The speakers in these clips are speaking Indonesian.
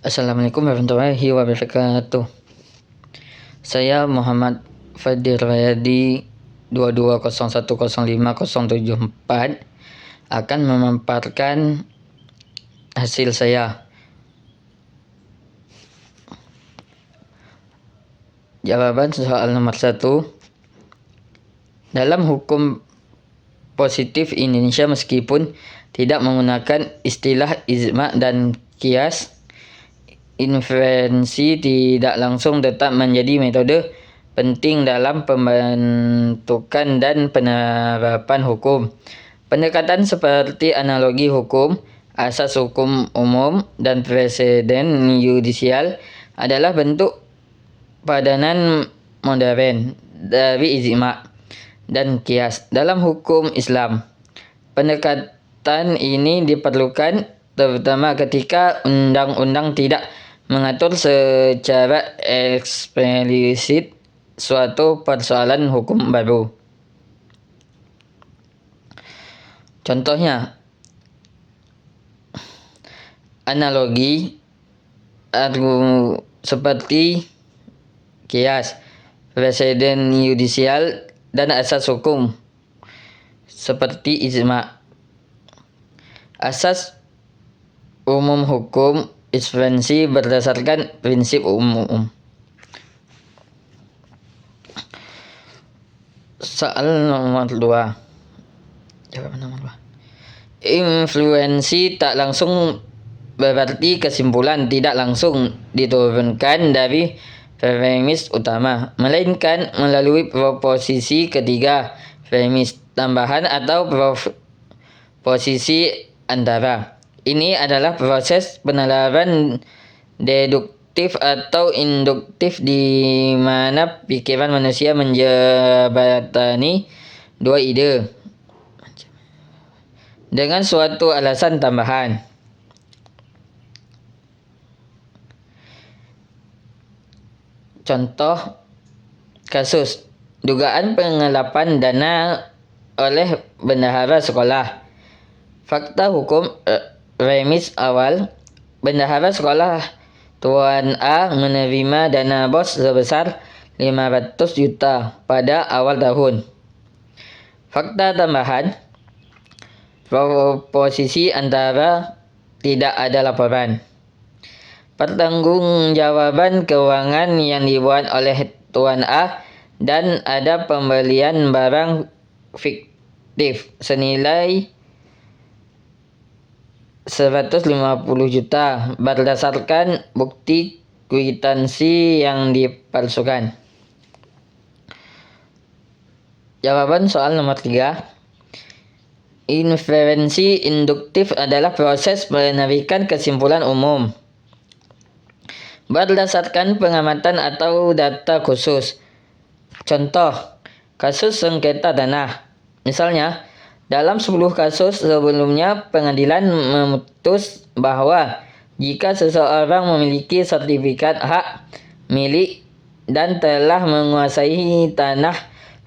Assalamualaikum warahmatullahi wabarakatuh. Saya Muhammad Fadir Rayadi 22010574 akan memaparkan hasil saya. Jawaban soal nomor 1. Dalam hukum positif Indonesia, meskipun tidak menggunakan istilah ijma dan qiyas, inferensi tidak langsung tetap menjadi metode penting dalam pembentukan dan penerapan hukum. Pendekatan seperti analogi hukum, asas hukum umum, dan preseden yudisial adalah bentuk padanan modern dari ijma dan qiyas dalam hukum Islam. Pendekatan ini diperlukan terutama ketika undang-undang tidak mengatur secara eksplisit suatu persoalan hukum baru. Contohnya, analogi seperti qiyas, preseden yudisial, dan asas hukum seperti ijma. Asas umum hukum inferensi berdasarkan prinsip umum. Soal nomor 2. Jawaban nomor 2. Influensi tak langsung berarti kesimpulan tidak langsung diturunkan dari premis utama, melainkan melalui proposisi ketiga, premis tambahan atau proposisi antara. Ini adalah proses penalaran deduktif atau induktif di mana pikiran manusia menjembatani dua ide dengan suatu alasan tambahan. Contoh kasus dugaan pengelapan dana oleh bendahara sekolah. Fakta hukum premis awal, bendahara sekolah Tuan A menerima dana bos sebesar 500 juta pada awal tahun. Fakta tambahan, proposisi antara tidak ada laporan. Pertanggungjawaban keuangan yang dibuat oleh Tuan A dan ada pembelian barang fiktif senilai 150 juta berdasarkan bukti kwitansi yang dipalsukan. Jawaban soal nomor 3. Inferensi induktif adalah proses menarikan kesimpulan umum berdasarkan pengamatan atau data khusus. Contoh, kasus sengketa tanah. Misalnya, dalam 10 kasus sebelumnya pengadilan memutus bahwa jika seseorang memiliki sertifikat hak milik dan telah menguasai tanah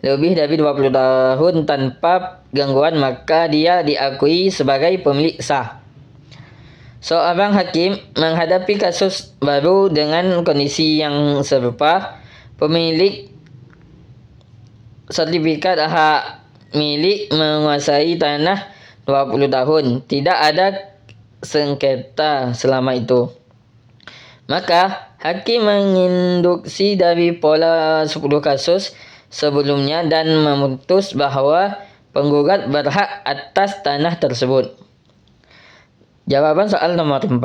lebih dari 20 tahun tanpa gangguan, maka dia diakui sebagai pemilik sah. Seorang hakim menghadapi kasus baru dengan kondisi yang serupa. Pemilik sertifikat hak milik menguasai tanah 20 tahun. Tidak ada sengketa selama itu. Maka hakim menginduksi dari pola 10 kasus sebelumnya dan memutus bahwa penggugat berhak atas tanah tersebut. Jawaban soal nomor 4.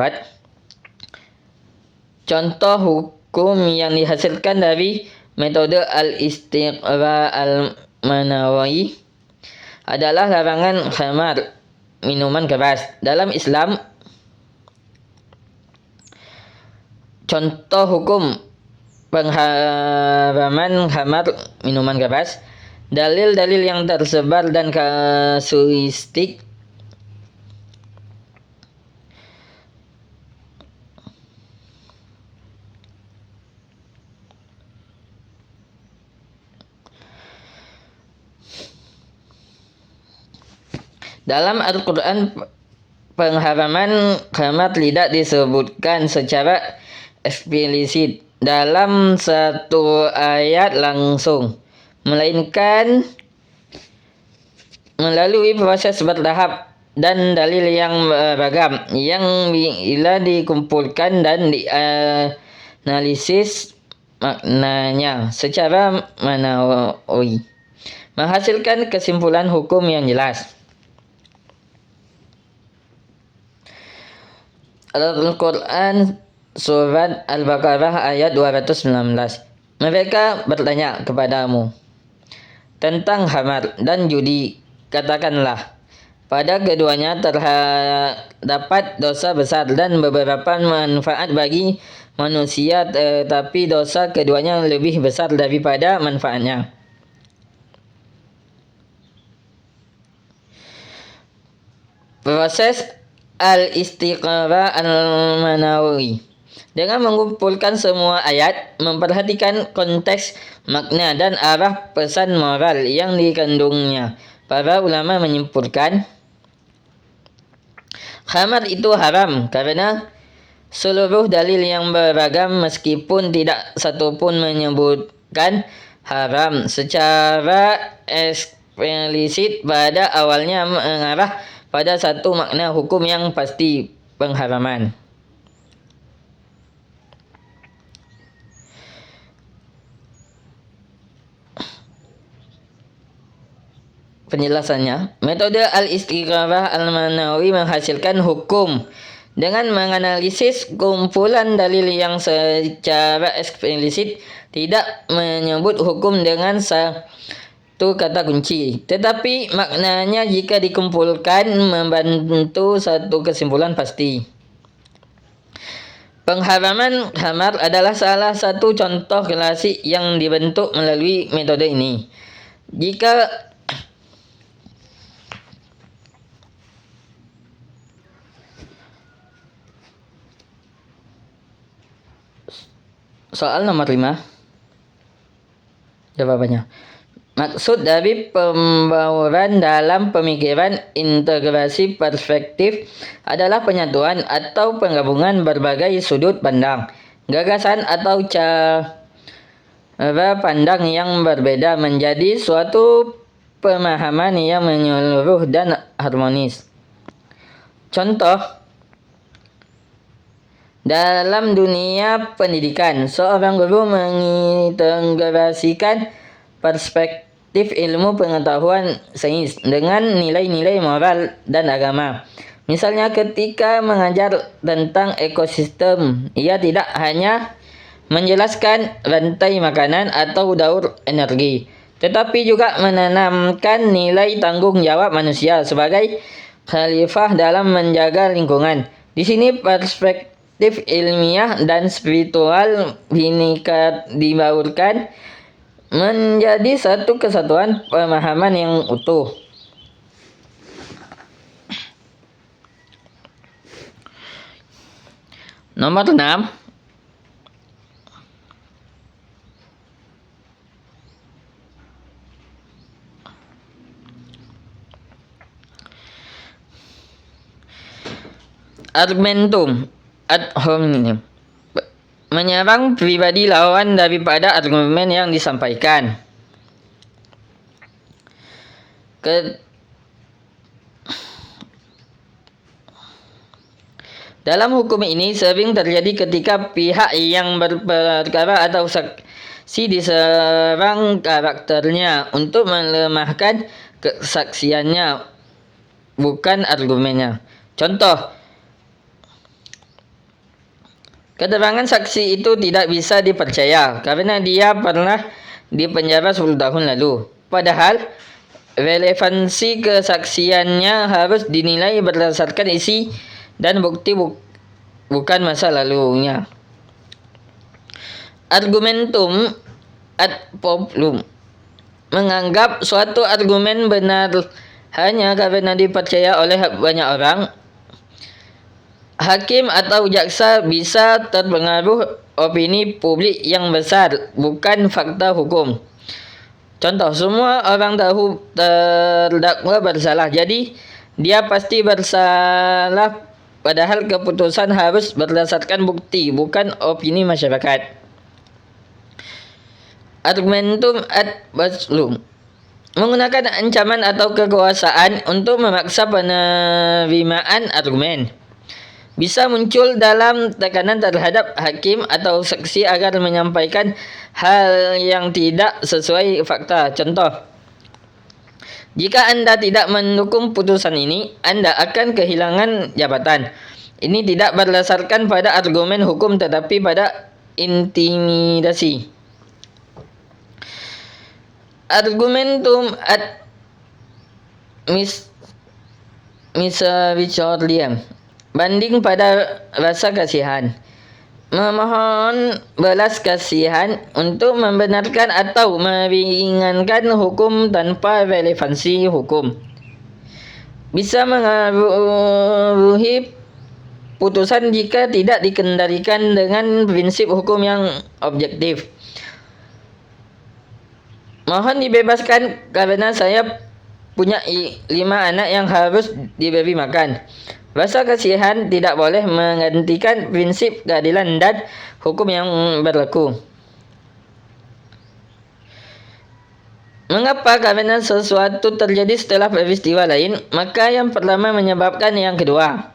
Contoh hukum yang dihasilkan dari metode al-istiqra al-manawi adalah larangan khamar, minuman keras. Dalam Islam, contoh hukum pengharaman khamar, minuman keras, dalil-dalil yang tersebar dan kasuistik dalam Al-Quran pengharaman khamar tidak disebutkan secara eksplisit dalam satu ayat langsung, melainkan melalui proses bertahap dan dalil yang beragam yang bila dikumpulkan dan dianalisis maknanya secara manawi menghasilkan kesimpulan hukum yang jelas. Al-Quran Surat Al-Baqarah ayat 219. Mereka bertanya kepadamu tentang khamar dan judi. Katakanlah, pada keduanya terdapat dosa besar dan beberapa manfaat bagi manusia, tetapi dosa keduanya lebih besar daripada manfaatnya. Proses al-istiqara al-manawi dengan mengumpulkan semua ayat, memperhatikan konteks, makna, dan arah pesan moral yang dikandungnya. Para ulama menyimpulkan, khamar itu haram karena seluruh dalil yang beragam meskipun tidak satupun menyebutkan haram secara eksplisit pada awalnya mengarah pada satu makna hukum yang pasti, pengharaman. Penjelasannya, metode al-istiqarah al-manawi menghasilkan hukum dengan menganalisis kumpulan dalil yang secara eksplisit tidak menyebut hukum dengan satu kata kunci, tetapi maknanya jika dikumpulkan membantu satu kesimpulan pasti. Pengharaman khamar adalah salah satu contoh klasik yang dibentuk melalui metode ini. Jika soal nomor 5, jawabannya. Maksud dari pembauran dalam pemikiran integrasi perspektif adalah penyatuan atau penggabungan berbagai sudut pandang, gagasan atau cara pandang yang berbeda menjadi suatu pemahaman yang menyeluruh dan harmonis. Contoh, dalam dunia pendidikan, seorang guru mengintegrasikan perspektif ilmu pengetahuan sains dengan nilai-nilai moral dan agama. Misalnya ketika mengajar tentang ekosistem, ia tidak hanya menjelaskan rantai makanan atau daur energi, tetapi juga menanamkan nilai tanggung jawab manusia sebagai khalifah dalam menjaga lingkungan. Di sini perspektif ilmiah dan spiritual bineka dibaurkan menjadi satu kesatuan pemahaman yang utuh. Nomor 6. Argumentum ad hominem, menyerang pribadi lawan daripada argumen yang disampaikan. Dalam hukum ini sering terjadi ketika pihak yang berperkara atau saksi diserang karakternya untuk melemahkan kesaksiannya, bukan argumennya. Contoh, keterangan saksi itu tidak bisa dipercaya karena dia pernah dipenjara 10 tahun lalu. Padahal relevansi kesaksiannya harus dinilai berdasarkan isi dan bukti, bukan masa lalunya. Argumentum ad populum, menganggap suatu argumen benar hanya karena dipercaya oleh banyak orang. Hakim atau jaksa bisa terpengaruh opini publik yang besar, bukan fakta hukum. Contoh, semua orang tahu terdakwa bersalah, jadi dia pasti bersalah, padahal keputusan harus berdasarkan bukti, bukan opini masyarakat. Argumentum ad baslum, menggunakan ancaman atau kekuasaan untuk memaksa penerimaan argumen. Bisa muncul dalam tekanan terhadap hakim atau saksi agar menyampaikan hal yang tidak sesuai fakta. Contoh, jika Anda tidak mendukung putusan ini, Anda akan kehilangan jabatan. Ini tidak berdasarkan pada argumen hukum tetapi pada intimidasi. Argumentum ad misericordiam, banding pada rasa kasihan. Memohon belas kasihan untuk membenarkan atau meringankan hukum tanpa relevansi hukum. Bisa mengaruhi putusan jika tidak dikendalikan dengan prinsip hukum yang objektif. Mohon dibebaskan karena saya punya 5 anak yang harus diberi makan. Rasa kasihan tidak boleh menggantikan prinsip keadilan dan hukum yang berlaku. Mengapa? Karena sesuatu terjadi setelah peristiwa lain, maka yang pertama menyebabkan yang kedua.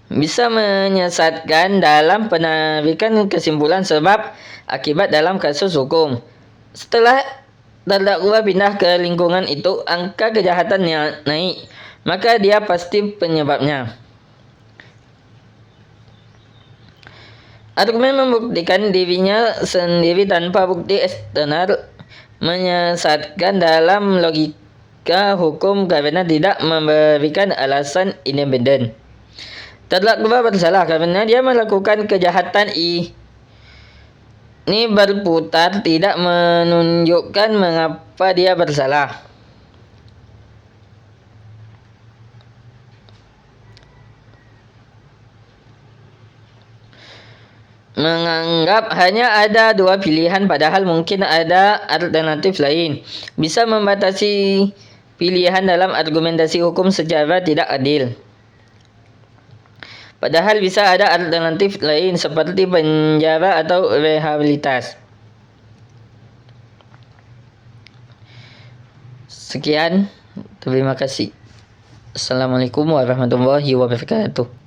Bisa menyesatkan dalam penarikan kesimpulan sebab akibat dalam kasus hukum. Setelah terdakwa pindah ke lingkungan itu, angka kejahatannya naik, maka dia pasti penyebabnya. Argumen membuktikan dirinya sendiri tanpa bukti eksternal menyesatkan dalam logika hukum karena tidak memberikan alasan independen. Terdakwa bersalah karena dia melakukan kejahatan ini berputar tidak menunjukkan mengapa dia bersalah. Menganggap hanya ada 2 pilihan padahal mungkin ada alternatif lain. Bisa membatasi pilihan dalam argumentasi hukum secara tidak adil. Padahal bisa ada alternatif lain seperti penjara atau rehabilitas. Sekian, terima kasih. Assalamualaikum warahmatullahi wabarakatuh.